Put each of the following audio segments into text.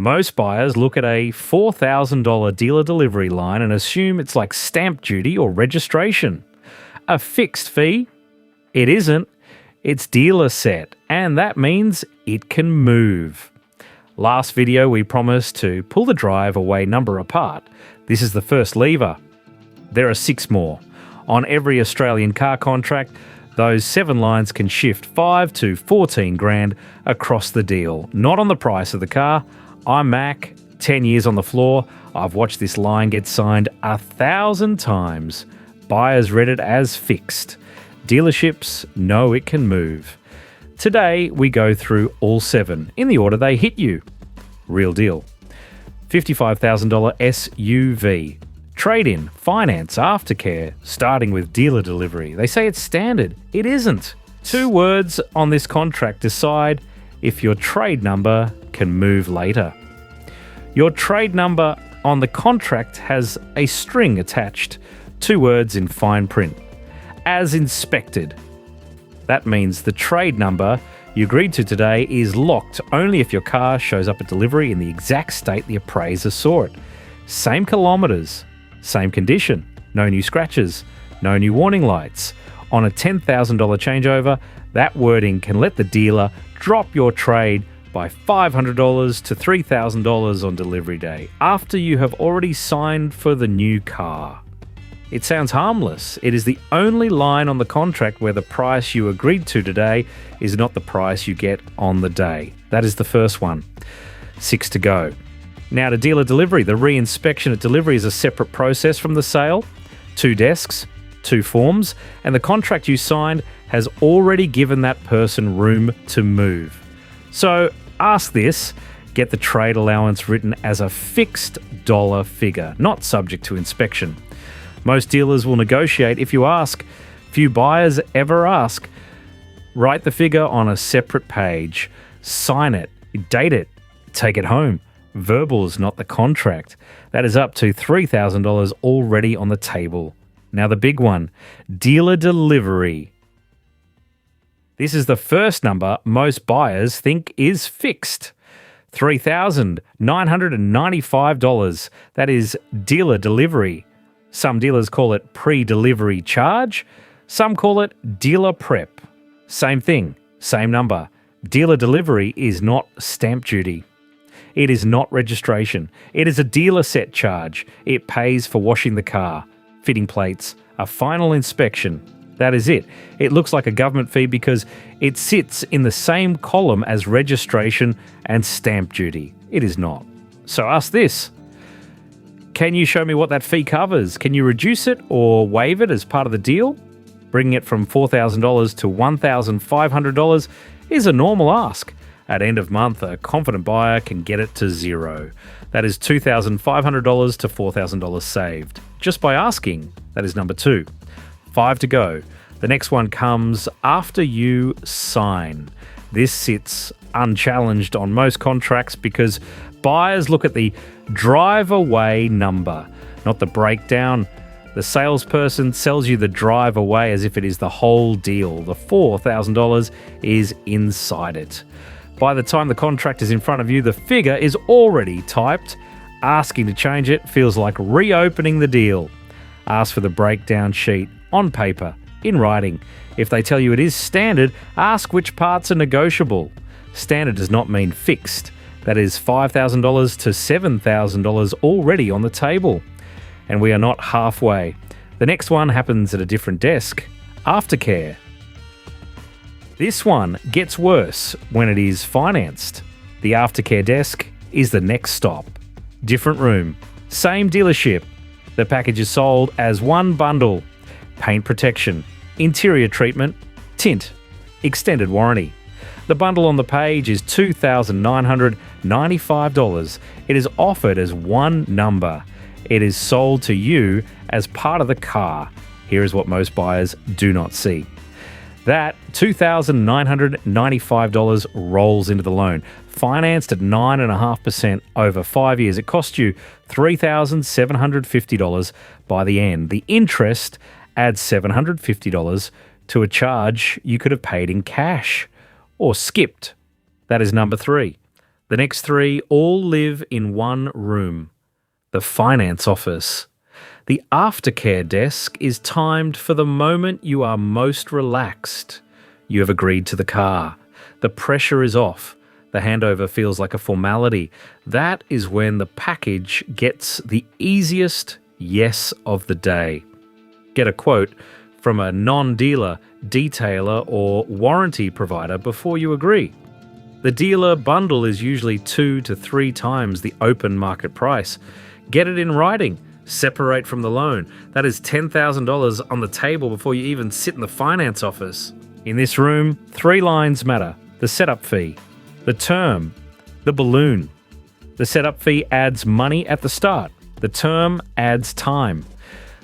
Most buyers look at a $4,000 dealer delivery line and assume it's like stamp duty or registration. A fixed fee? It isn't. It's dealer set, and that means it can move. Last video we promised to pull the drive-away number apart. This is the first lever. There are 6 more. On every Australian car contract, those 7 lines can shift 5 to 14 grand across the deal. Not on the price of the car. I'm Mac, 10 years on the floor. I've watched this line get signed 1,000 times. Buyers read it as fixed. Dealerships know it can move. Today, we go through all 7 in the order they hit you. Real deal. $55,000 SUV. Trade-in, finance, aftercare, starting with dealer delivery. They say it's standard. It isn't. 2 words on this contract decide if your trade number can move later. Your trade number on the contract has a string attached. 2 words in fine print. As inspected. That means the trade number you agreed to today is locked only if your car shows up at delivery in the exact state the appraiser saw it. Same kilometres, same condition, no new scratches, no new warning lights. On a $10,000 changeover, that wording can let the dealer drop your trade by $500 to $3,000 on delivery day after you have already signed for the new car. It sounds harmless. It is the only line on the contract where the price you agreed to today is not the price you get on the day. That is the first one. 6 to go. Now to dealer delivery. The re-inspection at delivery is a separate process from the sale. 2 desks, 2 forms, and the contract you signed has already given that person room to move. So ask this. Get the trade allowance written as a fixed dollar figure, not subject to inspection. Most dealers will negotiate if you ask. Few buyers ever ask. Write the figure on a separate page. Sign it. Date it. Take it home. Verbal is not the contract. That is up to $3,000 already on the table. Now the big one. Dealer delivery. This is the first number most buyers think is fixed. $3,995. That is dealer delivery. Some dealers call it pre-delivery charge. Some call it dealer prep. Same thing, same number. Dealer delivery is not stamp duty. It is not registration. It is a dealer set charge. It pays for washing the car, fitting plates, a final inspection. That is it. It looks like a government fee because it sits in the same column as registration and stamp duty. It is not. So ask this. Can you show me what that fee covers? Can you reduce it or waive it as part of the deal? Bringing it from $4,000 to $1,500 is a normal ask. At end of month, a confident buyer can get it to $0. That is $2,500 to $4,000 saved. Just by asking. That is number 2. 5 to go. The next one comes after you sign. This sits unchallenged on most contracts because buyers look at the drive-away number, not the breakdown. The salesperson sells you the drive-away as if it is the whole deal. The $4,000 is inside it. By the time the contract is in front of you, the figure is already typed. Asking to change it feels like reopening the deal. Ask for the breakdown sheet on paper, in writing. If they tell you it is standard, ask which parts are negotiable. Standard does not mean fixed. That is $5,000 to $7,000 already on the table. And we are not halfway. The next one happens at a different desk. Aftercare. This one gets worse when it is financed. The aftercare desk is the next stop. Different room. Same dealership. The package is sold as one bundle. Paint protection, interior treatment, tint, extended warranty. The bundle on the page is $2,995. It is offered as one number. It is sold to you as part of the car. Here is what most buyers do not see. That $2,995 rolls into the loan. Financed at 9.5% over 5 years. It cost you $3,750 by the end. The interest adds $750 to a charge you could have paid in cash or skipped. That is number 3. The next three all live in one room, the finance office. The aftercare desk is timed for the moment you are most relaxed. You have agreed to the car. The pressure is off. The handover feels like a formality. That is when the package gets the easiest yes of the day. Get a quote from a non-dealer, detailer, or warranty provider before you agree. The dealer bundle is usually 2 to 3 times the open market price. Get it in writing. Separate from the loan. That is $10,000 on the table before you even sit in the finance office. In this room, 3 lines matter. The setup fee, the term, the balloon. The setup fee adds money at the start. The term adds time.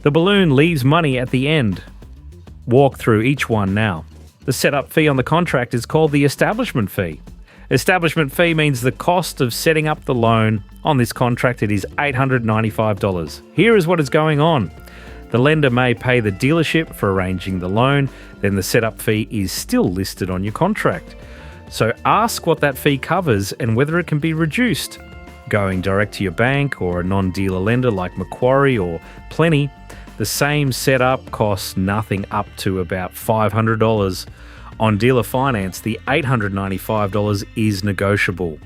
The balloon leaves money at the end. Walk through each one now. The setup fee on the contract is called the establishment fee. Establishment fee means the cost of setting up the loan. On this contract, it is $895. Here is what is going on. The lender may pay the dealership for arranging the loan, then the setup fee is still listed on your contract. So ask what that fee covers and whether it can be reduced. Going direct to your bank or a non-dealer lender like Macquarie or Plenty, the same setup costs nothing up to about $500. On dealer finance, the $895 is negotiable.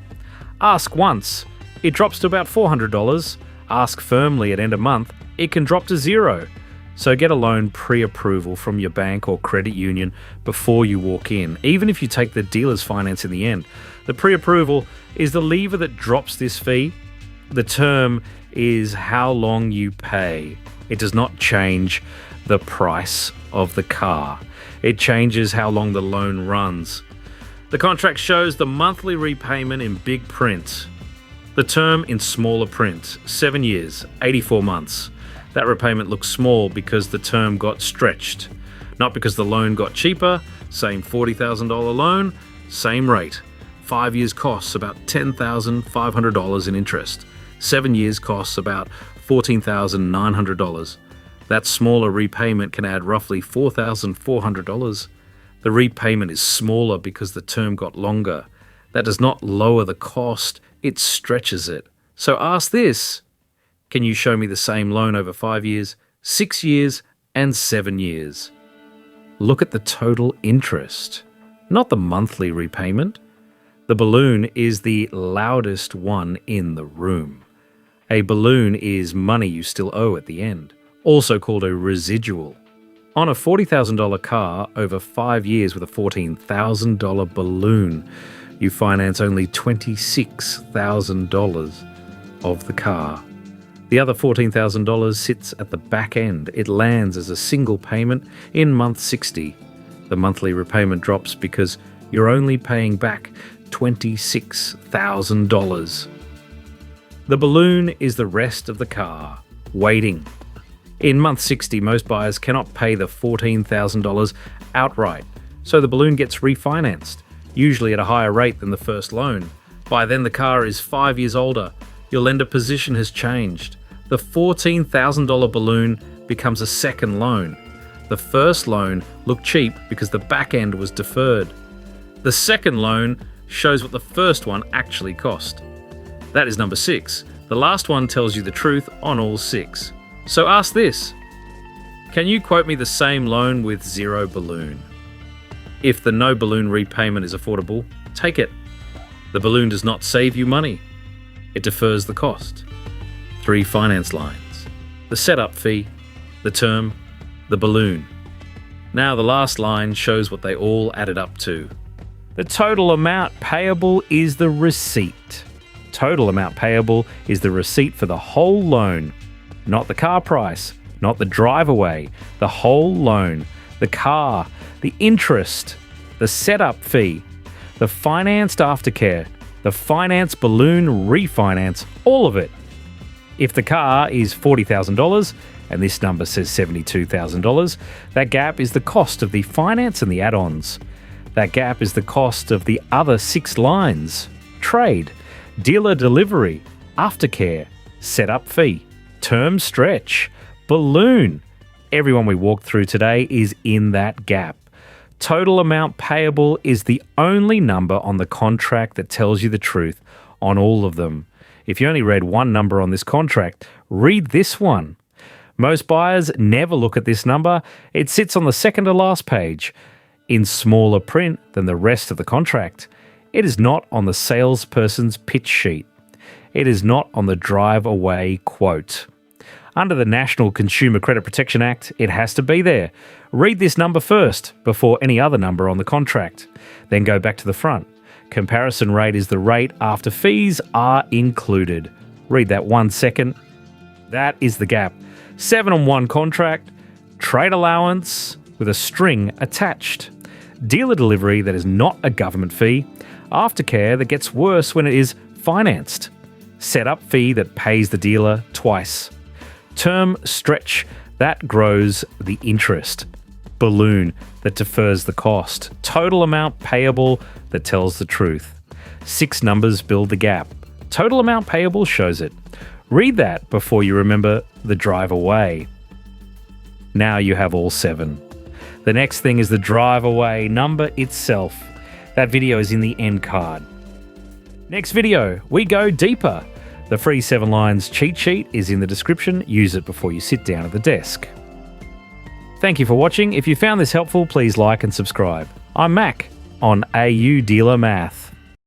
Ask once, it drops to about $400. Ask firmly at end of month, it can drop to $0. So get a loan pre-approval from your bank or credit union before you walk in, even if you take the dealer's finance in the end. The pre-approval is the lever that drops this fee. The term is how long you pay. It does not change the price of the car. It changes how long the loan runs. The contract shows the monthly repayment in big print. The term in smaller print, 7 years, 84 months. That repayment looks small because the term got stretched. Not because the loan got cheaper, same $40,000 loan, same rate. 5 years costs about $10,500 in interest. 7 years costs about $14,900. That smaller repayment can add roughly $4,400. The repayment is smaller because the term got longer. That does not lower the cost, it stretches it. So ask this, can you show me the same loan over 5 years, 6 years, and 7 years? Look at the total interest, not the monthly repayment. The balloon is the loudest one in the room. A balloon is money you still owe at the end, also called a residual. On a $40,000 car over 5 years with a $14,000 balloon, you finance only $26,000 of the car. The other $14,000 sits at the back end. It lands as a single payment in month 60. The monthly repayment drops because you're only paying back $26,000. The balloon is the rest of the car, waiting. In month 60, most buyers cannot pay the $14,000 outright, so the balloon gets refinanced, usually at a higher rate than the first loan. By then, the car is 5 years older. Your lender position has changed. The $14,000 balloon becomes a second loan. The first loan looked cheap because the back end was deferred. The second loan shows what the first one actually cost. That is number 6. The last one tells you the truth on all 6. So ask this. Can you quote me the same loan with 0 balloon? If the no balloon repayment is affordable, take it. The balloon does not save you money. It defers the cost. 3 finance lines. The setup fee, the term, the balloon. Now the last line shows what they all added up to. The total amount payable is the receipt. Total amount payable is the receipt for the whole loan. Not the car price, not the drive away, the whole loan, the car, the interest, the setup fee, the financed aftercare, the finance balloon refinance, all of it. If the car is $40,000 and this number says $72,000, that gap is the cost of the finance and the add-ons. That gap is the cost of the other 6 lines: trade, dealer delivery, aftercare, setup fee, term stretch, balloon. Everyone we walked through today is in that gap. Total amount payable is the only number on the contract that tells you the truth. on all of them. If you only read one number on this contract, read this one. Most buyers never look at this number. It sits on the second to last page, in smaller print than the rest of the contract. It is not on the salesperson's pitch sheet. It is not on the drive away quote. Under the National Consumer Credit Protection Act, it has to be there. Read this number first before any other number on the contract. Then go back to the front. Comparison rate is the rate after fees are included. Read that 1 second. That is the gap. 7-on-1 contract, trade allowance with a string attached. Dealer delivery that is not a government fee. Aftercare that gets worse when it is financed. Setup fee that pays the dealer twice. Term stretch that grows the interest. Balloon that defers the cost. Total amount payable that tells the truth. 6 numbers build the gap. Total amount payable shows it. Read that before you remember the drive away. Now you have all 7. The next thing is the drive away number itself. That video is in the end card. Next video, we go deeper. The free 7 lines cheat sheet is in the description. Use it before you sit down at the desk. Thank you for watching. If you found this helpful, please like and subscribe. I'm Mac on AU Dealer Math.